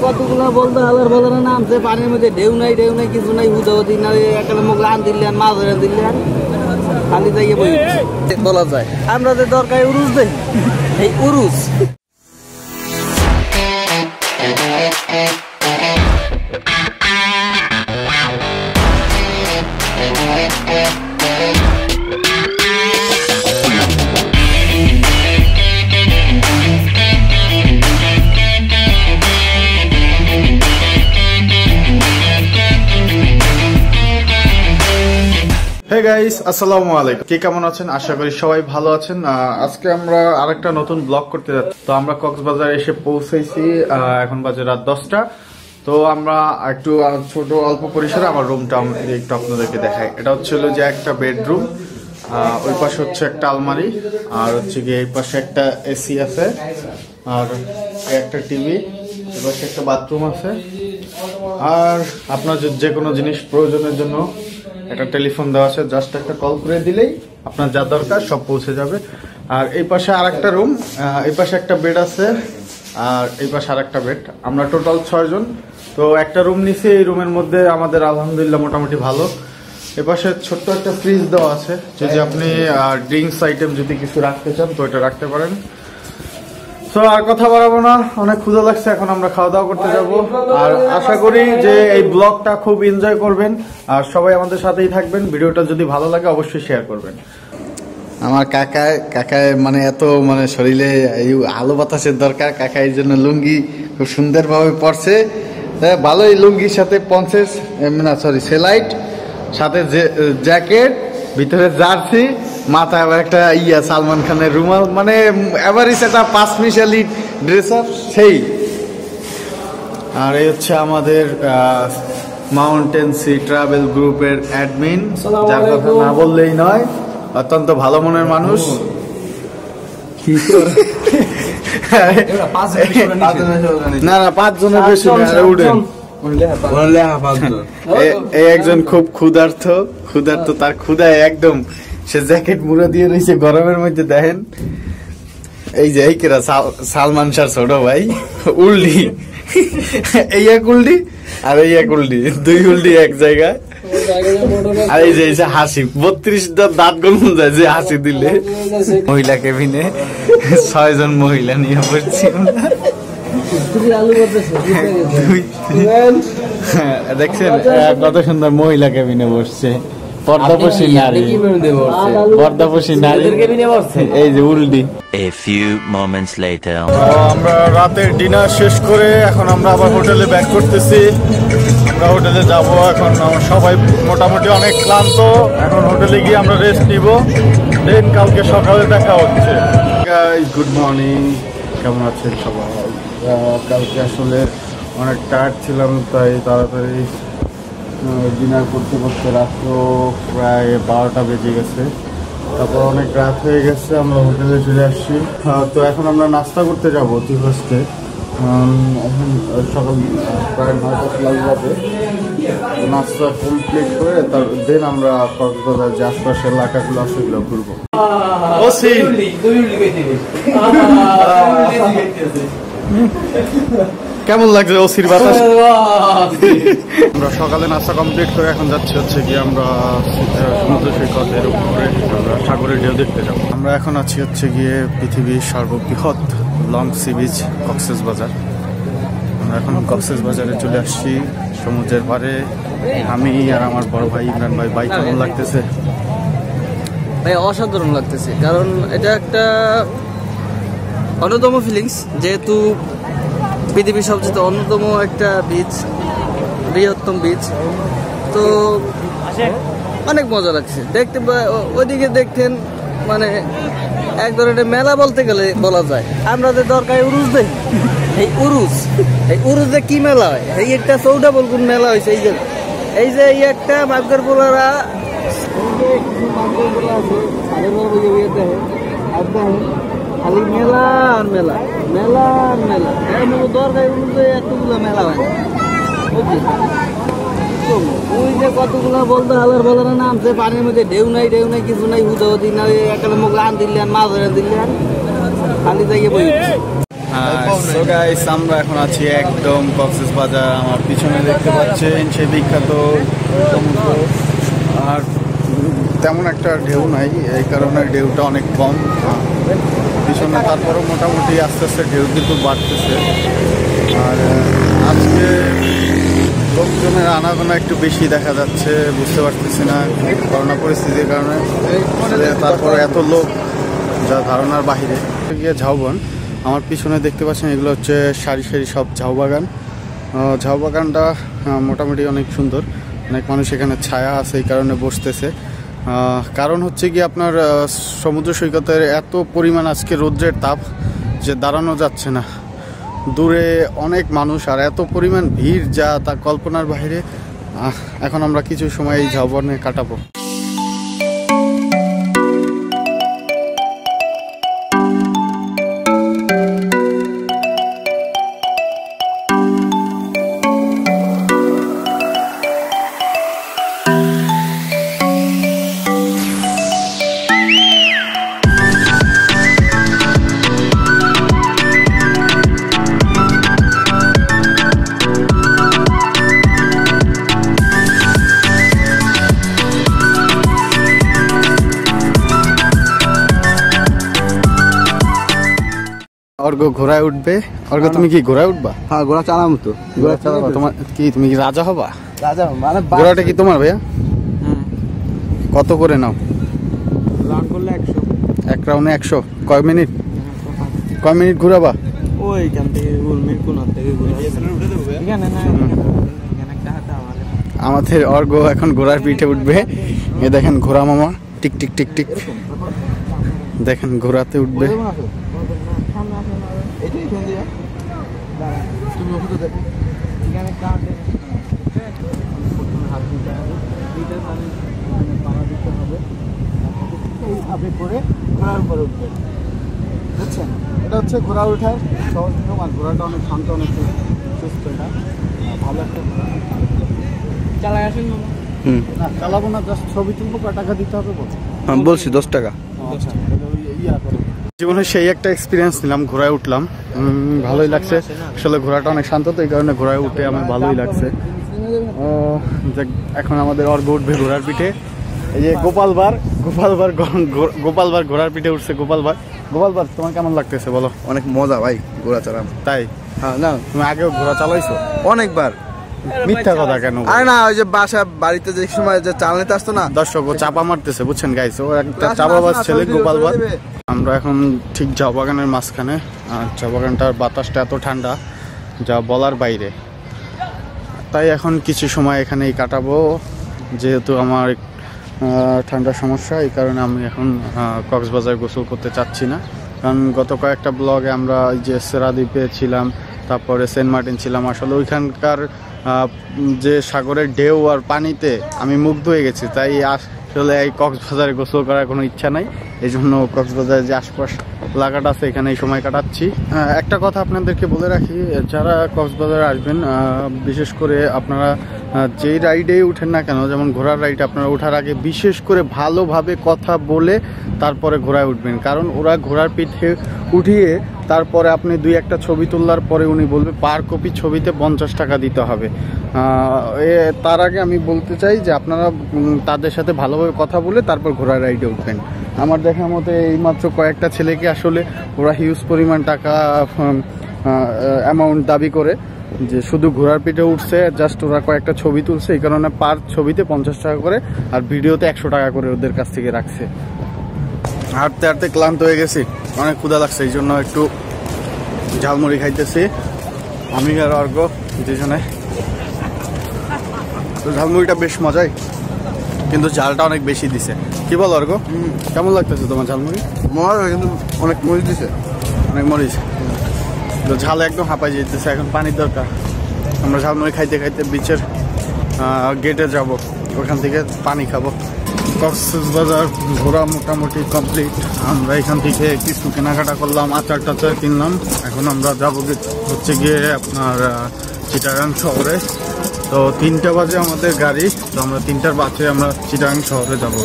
কতগুলা বলতে হালার বলে না নামছে পানির মধ্যে ঢেউ নাই কিছু নাই হুদাহুদি না একালে মুখ আন দিলেন মাছ ধরে দিলেন খালি যাইয়ে বই বলা যায় আমরা যে দরকার উরুস দেই এই উরুস Hey guys, আসসালামু আলাইকুম। কে কেমন আছেন? আশা করি সবাই ভালো আছেন। আজকে আমরা আরেকটা নতুন ব্লগ করতে যাচ্ছি। তো আমরা কক্সবাজার এসে পৌঁছেছি, এখন বাজে রাত 10টা। তো আমরা একটু ছোট অল্প পরিসরে আমার রুমটা একটু আপনাদেরকে দেখাই। এটা হচ্ছে যে একটা বেডরুম, ওই পাশে হচ্ছে একটা আলমারি, আর হচ্ছে গিয়ে এই পাশে একটা এসি আছে, আর একটা টিভি, এই পাশে একটা বাথরুম আছে, আর আপনার যে কোনো জিনিস প্রয়োজনের জন্য একটা টেলিফোন দেওয়া আছে, জাস্ট একটা কল করে দিলেই আপনার যা দরকার সব পৌঁছে যাবে। আর এই পাশে আর একটা রুম, এই পাশে একটা বেড আছে, আর এই পাশে আর একটা বেড। আমরা টোটাল 6 জন। তো একটা রুম নিছি, এই রুমের মধ্যে আমাদের আলহামদুলিল্লাহ মোটামুটি ভালো। এই পাশে ছোট্ট একটা ফ্রিজ দেওয়া আছে, যদি আপনি ড্রিঙ্কস আইটেম যদি কিছু রাখতে চান তো এটা রাখতে পারেন। তো আর কথা বাড়াবো না, অনেক ক্ষুধা লাগছে, এখন আমরা খাওয়া দাওয়া করতে যাব। আর আশা করি যে এই ব্লগটা খুব এনজয় করবেন, আর সবাই আমাদের সাথেই থাকবেন। ভিডিওটা যদি ভালো লাগে অবশ্যই শেয়ার করবেন। আমার কাকায় মানে এত মানে শরীরে এই আলো বাতাসের দরকার, কাকা এই জন্য লুঙ্গি খুব সুন্দরভাবে পরছে। ভালোই লুঙ্গির সাথে পঞ্চেস না সরি সেলাইট, সাথে জ্যাকেট, ভিতরে জার্সি, মাথায় আবার একটা সালমান খানের রুমাল, মানে এভারেজ একটা 5 মিশালি ড্রেস আপ সেই। আর এই হচ্ছে আমাদের মাউন্টেন সি ট্রাভেল গ্রুপের অ্যাডমিন, যার কথা না বললেই নয়, অত্যন্ত ভালো মনের মানুষ। না 5 জনের বেশি উঠেন। এই একজন খুব ক্ষুধার্ত, তার ক্ষুধায় একদম সে জ্যাকেট মুড়ে দিয়ে রয়েছে গরমের মধ্যে। দেখেন এই যে এই কেরা সালমান শাহ ছোট ভাই উল্ডি, এই এক উল্ডি আর এই এক উল্ডি, 2 উল্ডি এক জায়গায়। আর এই যে হাসি 32 দাঁত গলম যায় যে হাসি দিলে। মহিলা কেবিনে 6 জন মহিলা নিয়ে পড়ছি। দেখছেন কত সুন্দর মহিলা কেবিনে বসছে, পর্দাপোষী নারী, পর্দাপোষী নারী এই যে উল্ডি। A few moments later. আমরা রাতের ডিনার শেষ করে এখন আমরা আবার হোটেলে ব্যাক করতেছি। আমরা হোটেলে যাব এখন, সবাই মোটামুটি অনেক ক্লান্ত। এখন হোটেলে গিয়ে আমরা রেস্ট নিব, দেন কালকে সকালে দেখা হচ্ছে। গুড মর্নিং, কেমন আছেন সবাই? কালকে আসলে অনেক টায়ার্ড ছিলাম, তাই তাড়াতাড়ি ডিনার করতে করতে রাত্র প্রায় 12টা বেজে গেছে। তারপর অনেক রাত হয়ে গেছে, আমরা হোটেলে চলে আসছি। তো এখন আমরা নাস্তা করতে যাবো অতি কষ্টে। এখন সকাল প্রায় 9টা প্লাস বাজে। নাস্তা কমপ্লিট করে দেন আমরা কক্সবাজার যে আশপাশের এলাকাগুলো সেগুলো ঘুরবো। কেমন লাগছে ওসির বাতাস? আমরা সকালে নাস্তা কমপ্লিট করে এখন যাচ্ছি হচ্ছে কি আমরা সমুদ্র সৈকতের উপরে, আমরা সাগরের ঢেউ দেখতে যাবো। আমরা এখন আছি হচ্ছে গিয়ে পৃথিবীর সর্ববৃহৎ লং সি বিচ কক্সবাজার। আমরা এখন কক্সবাজারে চলে আসছি, সমুদ্রের পাড়ে। আমি আর আমার বড় ভাই ইমরান ভাই। ভাই কেমন লাগতেছে? ভাই অসাধারণ লাগতেছে, কারণ এটা একটা অন্যতম ফিলিংস, যেহেতু পৃথিবীর সবচেয়ে অন্যতম একটা বিচ, বৃহত্তম বিচ। তো অনেক মজা লাগছে দেখতে। ওইদিকে দেখতেন মানে এক ধরনের মেলা বলতে গেলে বলা যায়। আমরা যে দরকার উরুস দেই, এই উরুসে কি মেলা হয়? এই একটা চৌডা বলগুন মেলা হয়েছে। এই যে এই একটা বাগদার বোলারা খালি মেলা আর মেলা, মেলা আর মেলা। দরকার উরুসে এতগুলো মেলা হয়। ওই যে কতগুলা বলতে হালার বলে না নামছে পানির মধ্যে ঢেউ নাই কিছু নাই হুদাহুদি না একালে মুখ আন দিলেন মাছ ধরে দিলেন খালি যাইয়ে বই। সো গাইস, আমরা এখন আছি একদম কক্সবাজার। আমার পিছনে দেখতে পাচ্ছেন সেই বিখ্যাত সমুদ্র। আর তেমন একটা ঢেউ নাই, এই কারণে ঢেউটা অনেক কম পিছনে। তারপরেও মোটামুটি আস্তে আস্তে ঢেউ কিন্তু বাড়তেছে। আর আজকে লোকজনের আনাগোনা একটু বেশি দেখা যাচ্ছে, বুঝতে পারতেছি না করোনা পরিস্থিতির কারণে। তারপরে এত লোক যা ধারণার বাহিরে। গিয়ে ঝাউবন, আমার পিছনে দেখতে পাচ্ছেন এগুলো হচ্ছে সারি সারি সব ঝাউ বাগান। ঝাউ বাগানটা মোটামুটি অনেক সুন্দর, অনেক মানুষ এখানে ছায়া আছে এই কারণে বসতেছে। কারণ হচ্ছে কি আপনার সমুদ্র সৈকতের এত পরিমাণ আজকে রৌদ্রের তাপ যে দাঁড়ানো যাচ্ছে না। দূরে অনেক মানুষ আর এত পরিমাণ ভিড় যা তা কল্পনার বাইরে। এখন আমরা কিছু সময় এই ঝাউবনে কাটাবো। অর্ঘ ঘোড়ায় উঠবে। অর্ঘ তুমি কি ঘোড়ায় উঠবা? হ্যাঁ, ঘোড়া চালাম তো। ঘোড়া চালাবা? তোমার কি, তুমি কি রাজা হবা? রাজা মানে ঘোড়াটা কি তোমার ভাইয়া? কত করে নাও? রাউন্ড করলে 100। এক রাউন্ডে 100? কয় মিনিট? কয় মিনিট ঘুরাবা? ওইখান থেকে উলমির কোন থেকে ঘুরাবো। এখানে না, এখানে একটা হাতে আমাদের অর্ঘ এখন ঘোড়ার পিঠে উঠবে। এ দেখেন ঘোড়া মামা টিক টিক টিক টিক, দেখেন ঘোড়াতে উঠবে। এটা হচ্ছে ঘোড়া ওঠার সহজ নিয়ম। আর ঘোড়াটা অনেক শান্ত, অনেক সুস্থ। এটা ভালো একটা ঘোড়া। চালাই আসেন না, চালাবো না, জাস্ট ছবি তুলবো। কয় টাকা দিতে হবে বল? আমি বলছি 10 টাকা। জীবনে সেই একটা এক্সপিরিয়েন্স নিলাম, ঘোড়ায় উঠলাম, ভালোই লাগছে। আসলে ঘোড়াটা অনেক শান্ত, তো এই কারণে ঘোড়ায় উঠে আমার ভালোই লাগছে। এখন আমাদের অর্ঘ উঠবে ঘোড়ার পিঠে। এই যে গোপালবার ঘোড়ার পিঠে উঠছে। গোপালবার, তোমার কেমন লাগতেছে বলো? অনেক মজা ভাই ঘোড়া চালাম। তাই? হ্যাঁ, না তুমি আগেও ঘোড়া চালাইছো? অনেকবার। মিথ্যা কথা কেন? আরে না, ওই যে বাড়িতে যে সময় যে চালাতে আসতো না, দর্শক ও চাপা মারতেছে, বুঝছেন গাইস, ও একটা চাপাবাজ ছেলে গোপালবার। আমরা এখন ঠিক ঝাউ বাগানের মাঝখানে। আর ঝাউ বাগানটার বাতাসটা এত ঠান্ডা যা বলার বাইরে। তাই এখন কিছু সময় এখানেই কাটাবো, যেহেতু আমার ঠান্ডার সমস্যা। এই কারণে আমি এখন কক্সবাজার গোসল করতে চাচ্ছি না। কারণ গত কয়েকটা ব্লগে আমরা এই যে সেরাদ্বীপে ছিলাম, তারপরে সেন্ট মার্টিন ছিলাম। আসলে ওইখানকার যে সাগরের ঢেউ আর পানিতে আমি মুগ্ধ হয়ে গেছি। তাই আসলে এই কক্সবাজারে গোসল করার কোনো ইচ্ছা নাই। এই জন্য কক্সবাজারের যে আশপাশ এলাকাটা আছে এখানে এই সময় কাটাচ্ছি। একটা কথা আপনাদেরকে বলে রাখি, যারা কক্সবাজারে আসবেন, বিশেষ করে আপনারা যেই রাইডেই উঠেন না কেন, যেমন ঘোড়ার রাইড, আপনারা ওঠার আগে বিশেষ করে ভালোভাবে কথা বলে তারপরে ঘোড়ায় উঠবেন। কারণ ওরা ঘোড়ার পিঠে উঠিয়ে তারপরে আপনি 2-1টা ছবি তোলার পরে উনি বলবে পার কপি ছবিতে 50 টাকা দিতে হবে। তার আগে আমি বলতে চাই যে আপনারা তাদের সাথে ভালোভাবে কথা বলে তারপর ঘোড়ার রাইডে উঠবেন। আমার দেখার মতো এইমাত্র কয়েকটা ছেলেকে আসলে ওরা হিউজ পরিমাণ টাকা অ্যামাউন্ট দাবি করে যে শুধু ঘোড়ার পিঠে উঠছে, জাস্ট ওরা কয়েকটা ছবি তুলছে, এই কারণে পার ছবিতে 50 টাকা করে আর ভিডিওতে 100 টাকা করে ওদের কাছ থেকে রাখছে। হাঁটতে হাঁটতে ক্লান্ত হয়ে গেছি, অনেক ক্ষুধা লাগছে, এই জন্য একটু ঝালমুড়ি খাইতেছি আমি আর অর্ঘ দুজনে। তো ঝালমুড়িটা বেশ মজাই, কিন্তু ঝালটা অনেক বেশি দিছে। কি বল অর্ঘ, কেমন লাগতেছে তোমার ঝালমুড়ি? মজা, কিন্তু অনেক মরিচ দিছে, অনেক মরিচ। তো ঝাল একদম হাঁপাই যেতেছে, এখন পানির দরকার। আমরা ঝালমুড়ি খাইতে খাইতে বিচের গেটে যাব, ওখান থেকে পানি খাবো। কক্সবাজার ঘোরা মোটামুটি কমপ্লিট। আমরা এখান থেকে কিছু কেনাকাটা করলাম, আচার টাচার কিনলাম। এখন আমরা যাবো হচ্ছে গিয়ে আপনার চিটাগাং শহরে। তো 3টা বাজে আমাদের গাড়ি, তো আমরা 3টার বাসে আমরা চিটাগাং শহরে যাবো।